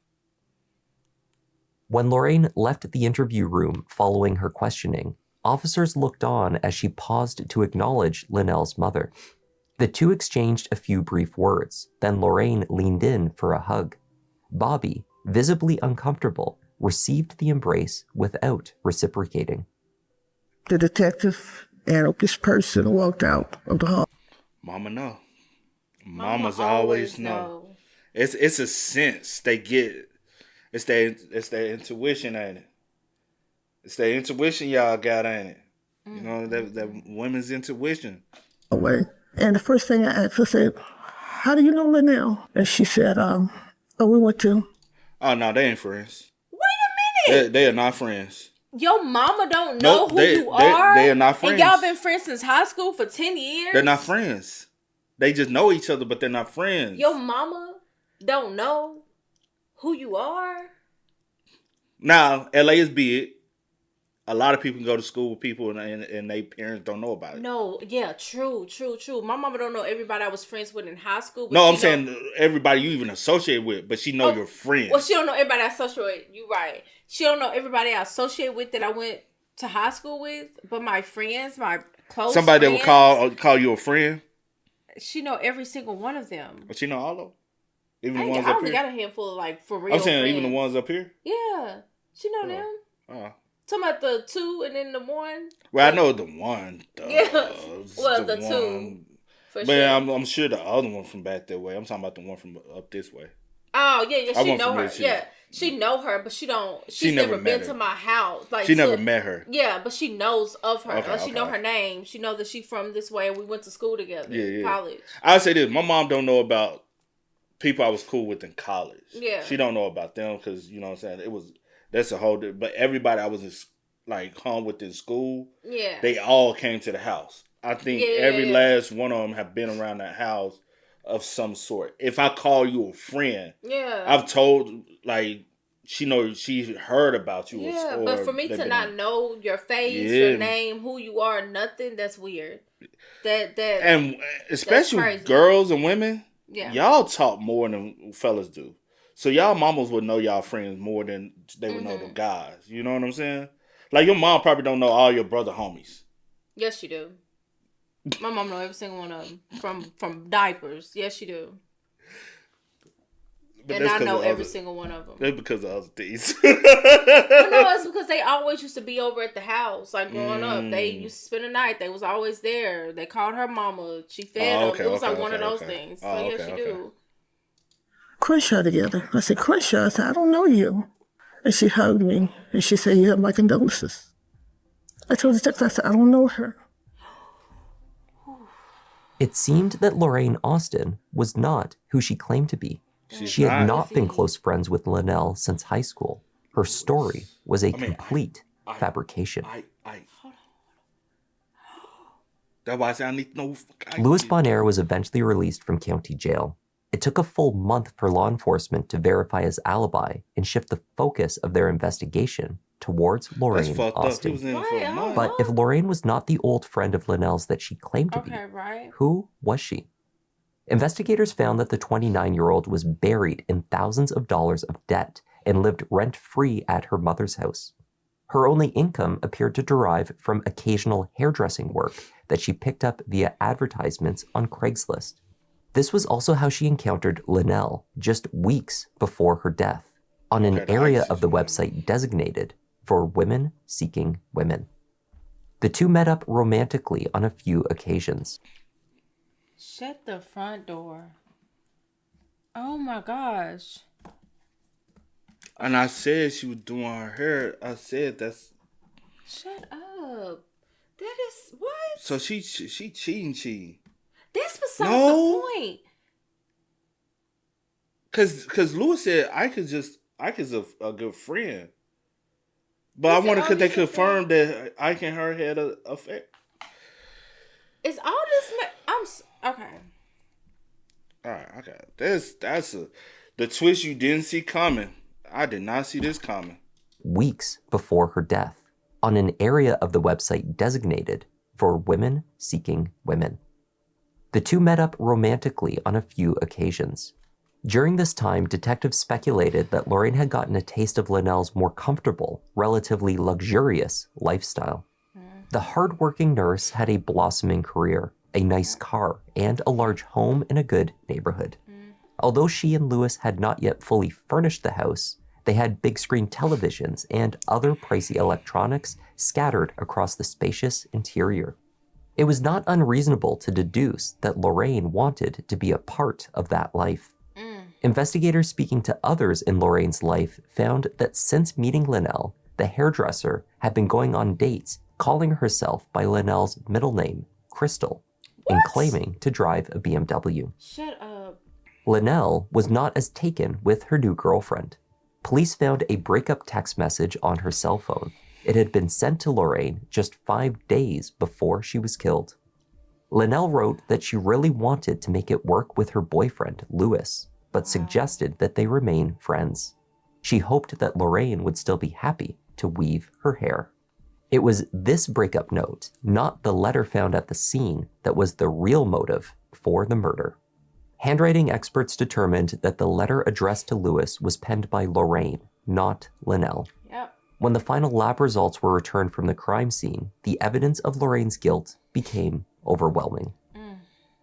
When Lorraine left the interview room following her questioning, officers looked on as she paused to acknowledge LaNell's mother. The two exchanged a few brief words, then Lorraine leaned in for a hug. Bobby, visibly uncomfortable, received the embrace without reciprocating. The detective and this person walked out of the hall. Mama know. Mamas always know. It's a sense they get. It's their intuition, ain't it? It's their intuition y'all got, ain't it? You know, that women's intuition. Away. And the first thing I asked her, said, how do you know LaNell? And she said, we went to. Oh, no, they ain't friends. Wait a They are not friends. Your mama don't know who you are? They are not friends. And y'all been friends since high school for 10 years? They're not friends. They just know each other, but they're not friends. Your mama don't know who you are? Now, LA is big. A lot of people can go to school with people and their parents don't know about it. No, yeah, true. My mama don't know everybody I was friends with in high school. No, I'm saying everybody you even associate with, but she know your friends. Well, she don't know everybody I associate with. You right. She don't know everybody I associate with that I went to high school with, but my friends, my close Somebody friends, that would call you a friend? She know every single one of them. But she know all of them? Even the I ones up here? I only got a handful of, like, for real I'm saying friends. even the ones up here? Yeah. She know them. Oh. Talking about the 2 and then the 1. Well, I know the 1. Yeah. Well, the 2. For sure. I'm sure the other one from back that way. I'm talking about the one from up this way. Oh, yeah. She know her. Yeah. She know her, but she's never been to my house. Like, she never met her. Yeah, but she knows of her. Okay, she know her name. She know that she from this way and we went to school together. Yeah. College. I'll say this. My mom don't know about people I was cool with in college. Yeah. She don't know about them because, you know what I'm saying, that's a whole but everybody I was hung with in school, they all came to the house. I think every last one of them have been around that house of some sort. If I call you a friend, I've told, she heard about you. Yeah, but for me to not know your face, your name, who you are, nothing, that's weird. And especially girls and women, y'all talk more than fellas do. So y'all mamas would know y'all friends more than they would know the guys. You know what I'm saying? Like, your mom probably don't know all your brother homies. Yes, she do. My mom know every single one of them from diapers. Yes, she do. But and I know every single one of them. That's because of other things. But no, it's because they always used to be over at the house. Like, growing up, they used to spend the night. They was always there. They called her mama. She fed them. It was one of those things. So, she do. Crenshaw together. I said, Crenshaw? I said, I don't know you. And she hugged me, and she said, you have my condolences. I told the text, I said, I don't know her. It seemed that Lorraine Austin was not who she claimed to be. She had not been close friends with LaNell since high school. Her story was a complete fabrication. That's why I said I need to know. Louis Bonaire was eventually released from county jail. It took a full month for law enforcement to verify his alibi and shift the focus of their investigation towards Lorraine Austin. But if Lorraine was not the old friend of LaNell's that she claimed to be, who was she? Investigators found that the 29-year-old was buried in thousands of dollars of debt and lived rent-free at her mother's house. Her only income appeared to derive from occasional hairdressing work that she picked up via advertisements on Craigslist. This was also how she encountered LaNell just weeks before her death, on an area of the website designated for women seeking women. The two met up romantically on a few occasions. Shut the front door. Oh my gosh. And I said she was doing her hair. I said that's... Shut up. That is... What? So she cheating. That's besides the point. Cause Louis said Ike is a good friend. But could they confirm that Ike and her had an affair? Is all this... okay. All right, okay. That's the twist you didn't see coming. I did not see this coming. Weeks before her death, on an area of the website designated for women seeking women. The two met up romantically on a few occasions. During this time, detectives speculated that Lorraine had gotten a taste of LaNell's more comfortable, relatively luxurious lifestyle. The hardworking nurse had a blossoming career, a nice car, and a large home in a good neighborhood. Although she and Louis had not yet fully furnished the house, they had big screen televisions and other pricey electronics scattered across the spacious interior. It was not unreasonable to deduce that Lorraine wanted to be a part of that life. Investigators speaking to others in Lorraine's life found that since meeting LaNell, the hairdresser had been going on dates, calling herself by LaNell's middle name, Crystal, and claiming to drive a BMW. Shut up. LaNell was not as taken with her new girlfriend. Police found a breakup text message on her cell phone. It had been sent to Lorraine just 5 days before she was killed. LaNell wrote that she really wanted to make it work with her boyfriend, Louis, but suggested that they remain friends. She hoped that Lorraine would still be happy to weave her hair. It was this breakup note, not the letter found at the scene, that was the real motive for the murder. Handwriting experts determined that the letter addressed to Louis was penned by Lorraine, not LaNell. Yep. When the final lab results were returned from the crime scene, the evidence of Lorraine's guilt became overwhelming.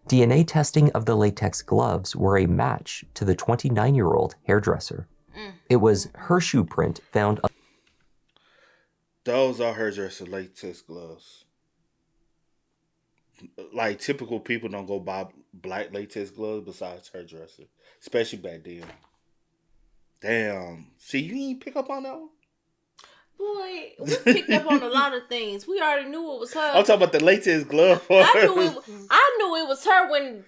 DNA testing of the latex gloves were a match to the 29-year-old hairdresser. It was her shoe print found on... Those are hairdresser latex gloves. Like, typical people don't go buy black latex gloves besides hairdresser. Especially back then. Damn. See, you ain't pick up on that one? Boy, we picked up on a lot of things. We already knew it was her. I'm talking about the latex glove. I knew it was her when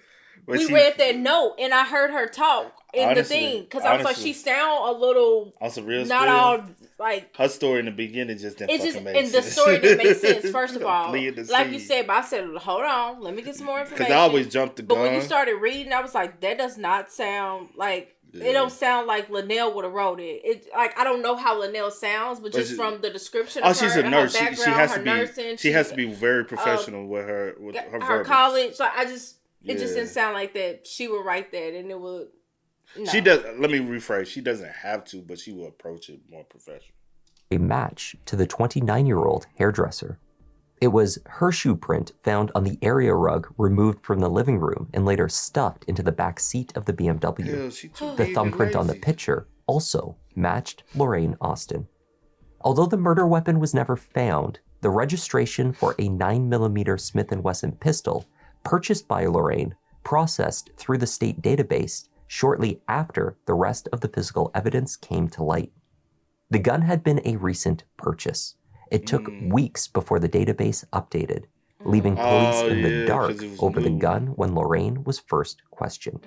we read that note and I heard her talk in the thing. Because I was like, she sound a little... On some real not all, like... Her story in the beginning just didn't fucking make sense. And the story didn't make sense, first of all. Like you said, but I said, hold on, let me get some more information. Because I always jumped the gun. But when you started reading, I was like, that does not sound like... It don't sound like LaNell would have wrote it. It like I don't know how LaNell sounds, but just from the description of she's her, a nurse. Her background, she has her to be. nursing, she has to be very professional with her her college. Like it just didn't sound like that. She would write that, and it would. No. She does. Let me rephrase. She doesn't have to, but she will approach it more professional. A match to the 29-year-old hairdresser. It was her shoe print found on the area rug removed from the living room and later stuffed into the back seat of the BMW. The thumbprint on the picture also matched Lorraine Austin. Although the murder weapon was never found, the registration for a 9mm Smith & Wesson pistol purchased by Lorraine processed through the state database shortly after the rest of the physical evidence came to light. The gun had been a recent purchase. It took weeks before the database updated, leaving police in the dark over the gun when Lorraine was first questioned.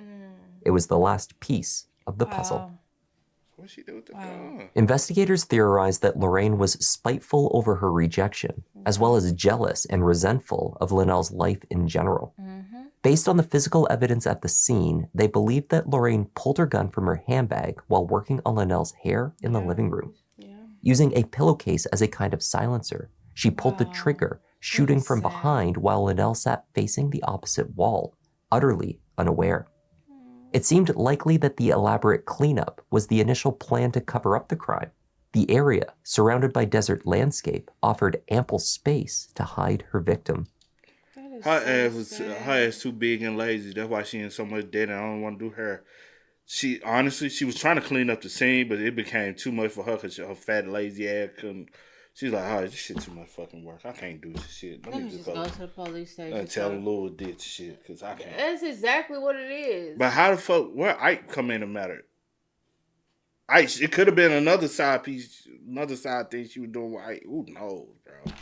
It was the last piece of the puzzle. What'd she do with the gun? Investigators theorized that Lorraine was spiteful over her rejection, as well as jealous and resentful of LaNell's life in general. Based on the physical evidence at the scene, they believed that Lorraine pulled her gun from her handbag while working on LaNell's hair in the living room. Using a pillowcase as a kind of silencer, she pulled the trigger, shooting from behind while LaNell sat facing the opposite wall, utterly unaware. It seemed likely that the elaborate cleanup was the initial plan to cover up the crime. The area, surrounded by desert landscape, offered ample space to hide her victim. Her ass too big and lazy. That's why she in so much debt and I don't want to do her. She was trying to clean up the scene, but it became too much for her because her fat, lazy ass couldn't. She's like, oh, this shit too much fucking work. I can't do this shit. Let me just go to the police station. And tell Lil did shit because I can't. That's exactly what it is. But how the fuck, where Ike come in and matter? Ike, it could have been another side piece, another side thing she was doing with Ike. Who knows, bro?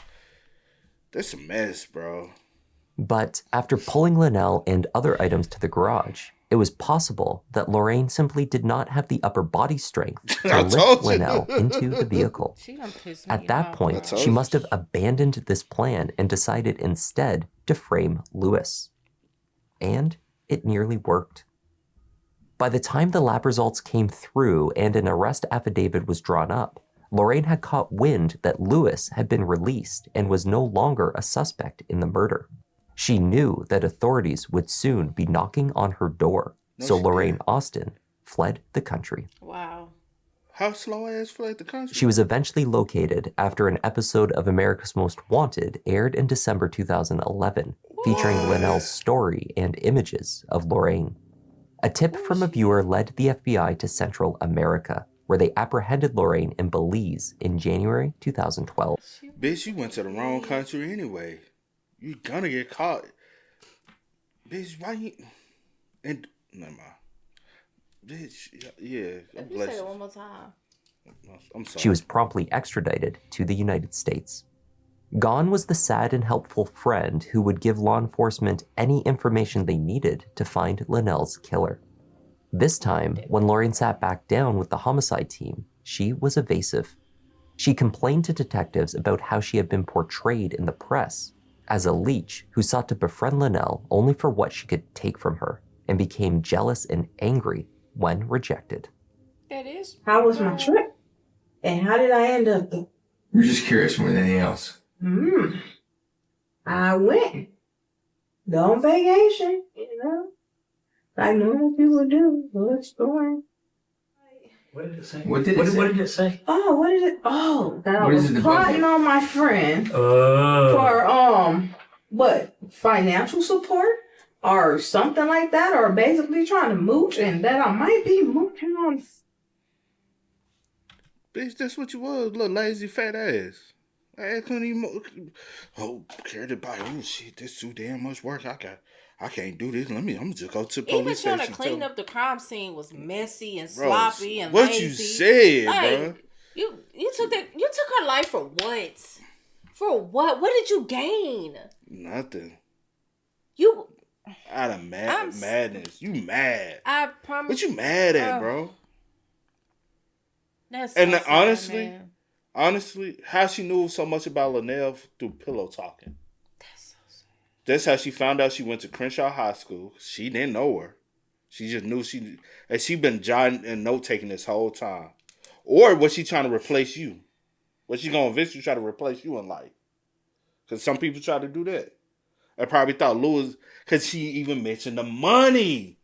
That's a mess, bro. But after pulling LaNell and other items to the garage, it was possible that Lorraine simply did not have the upper body strength to lift LaNell into the vehicle. At that point, she must have abandoned this plan and decided instead to frame Louis. And it nearly worked. By the time the lab results came through and an arrest affidavit was drawn up, Lorraine had caught wind that Louis had been released and was no longer a suspect in the murder. She knew that authorities would soon be knocking on her door, so Lorraine Austin fled the country. Wow. How slow ass fled the country? She was eventually located after an episode of America's Most Wanted aired in December 2011, featuring LaNell's story and images of Lorraine. A tip from a viewer led the FBI to Central America, where they apprehended Lorraine in Belize in January 2012. Bitch, you went to the wrong country anyway. You gonna get caught. Bitch, why you... And... Never mind. Bitch, yeah. Let me say it one more time. I'm sorry. She was promptly extradited to the United States. Gone was the sad and helpful friend who would give law enforcement any information they needed to find LaNell's killer. This time, when Lorraine sat back down with the homicide team, she was evasive. She complained to detectives about how she had been portrayed in the press as a leech who sought to befriend LaNell only for what she could take from her, and became jealous and angry when rejected. That is. How was my trip? And how did I end up there? We're just curious more than anything else. I went. Go on vacation, like normal people do, go exploring. What did it say? What did it say? Oh, what did it? Oh, that I What is was it plotting about? on my friend Oh. for what, financial support or something like that, or basically trying to mooch, and that I might be mooching on. Bitch, that's what you was, little lazy fat ass. I couldn't even. Carry the body. Oh shit, this too damn much work. I can't do this. I'm just go to the police station. Even trying to clean up the crime scene was messy and Bro, sloppy and what lazy. you said, bro? You took her life for what? For what? What did you gain? Nothing. You out of madness. You mad? I promise. What you mad at, bro? That's and so sad, honestly, how she knew so much about LaNell through pillow talking. That's so sad. That's how she found out she went to Crenshaw High School. She didn't know her. She just knew she been jotting and note taking this whole time. Or was she trying to replace you? Was she gonna eventually try to replace you in life? Because some people try to do that. I probably thought Lewis, because she even mentioned the money.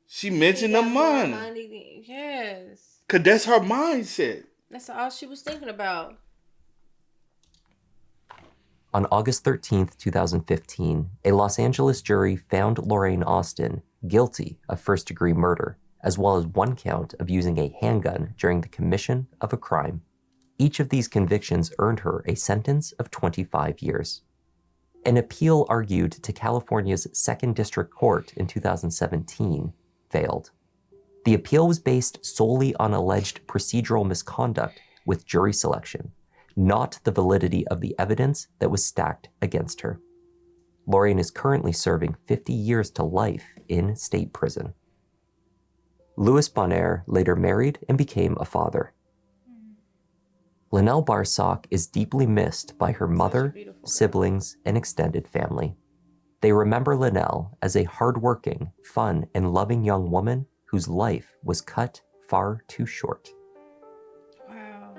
She mentioned the money. Yes. Because that's her mindset. That's all she was thinking about. On August 13th, 2015, a Los Angeles jury found Lorraine Austin guilty of first-degree murder, as well as one count of using a handgun during the commission of a crime. Each of these convictions earned her a sentence of 25 years. An appeal argued to California's 2nd District Court in 2017 failed. The appeal was based solely on alleged procedural misconduct with jury selection, not the validity of the evidence that was stacked against her. Lorraine is currently serving 50 years to life in state prison. Louis Bonaire later married and became a father. LaNell Barsock is deeply missed by her mother, siblings, and extended family. They remember LaNell as a hardworking, fun, and loving young woman whose life was cut far too short. Wow.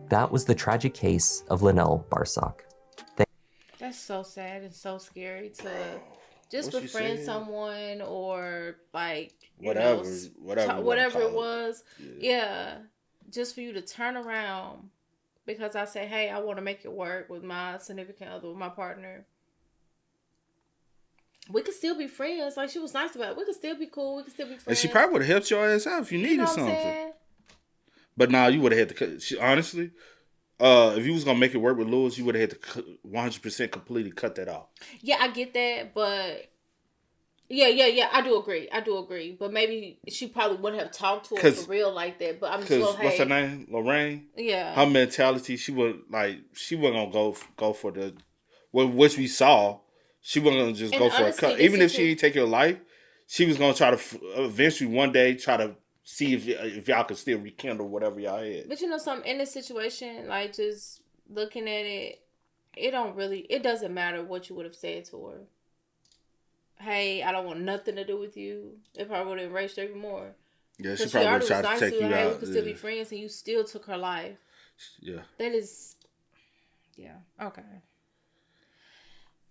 That was the tragic case of LaNell Barsock. That's so sad and so scary to just befriend someone or like whatever it was. Yeah. Just for you to turn around because I say, hey, I want to make it work with my significant other, with my partner. We could still be friends. Like, she was nice about it. We could still be cool. We could still be friends. And she probably would have helped your ass out if you needed something. But now you would have had to cut. Honestly, if you was going to make it work with Lewis, you would have had to 100% completely cut that off. Yeah, I get that. But yeah. I do agree. But maybe she probably wouldn't have talked to her for real like that. But I'm just like, hey. What's her name? Lorraine? Yeah. Her mentality, she wasn't going to go for the, which we saw. She wasn't going to just go for a cut. Even if she didn't take your life, she was going to try to eventually one day try to see if y'all could still rekindle whatever y'all had. But you know something, in this situation, like just looking at it, it doesn't matter what you would have said to her. Hey, I don't want nothing to do with you. It probably would have enraged her even more. Yeah, she probably would have tried to take you out. Hey, we could still be friends, and you still took her life. Yeah. That is, yeah, okay.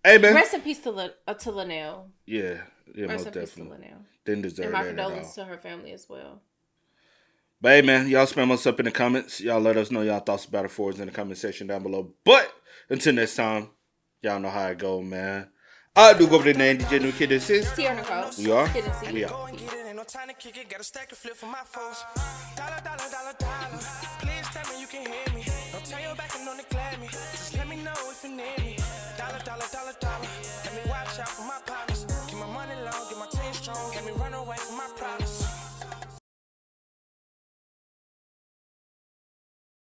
Hey, man. Rest in peace to LaNell. Yeah, Rest most in definitely. peace to LaNell. Didn't deserve that. And my condolences to her family as well. But hey, man, y'all spam us up in the comments. Y'all let us know y'all thoughts about it for us in the comment section down below. But until next time, y'all know how it go, man. I do go over the name DJ New Kid. This is Sierra Nicole. We are. We are. Time to kick it, got a stack of flip for my foes. Dollar. Please tell me you can hear me. Don't turn your back and don't neglect me. Just let me know if you need me. Dollar. Let me watch out for my partners. Keep my money low, get my team strong. Let me run away from my problems.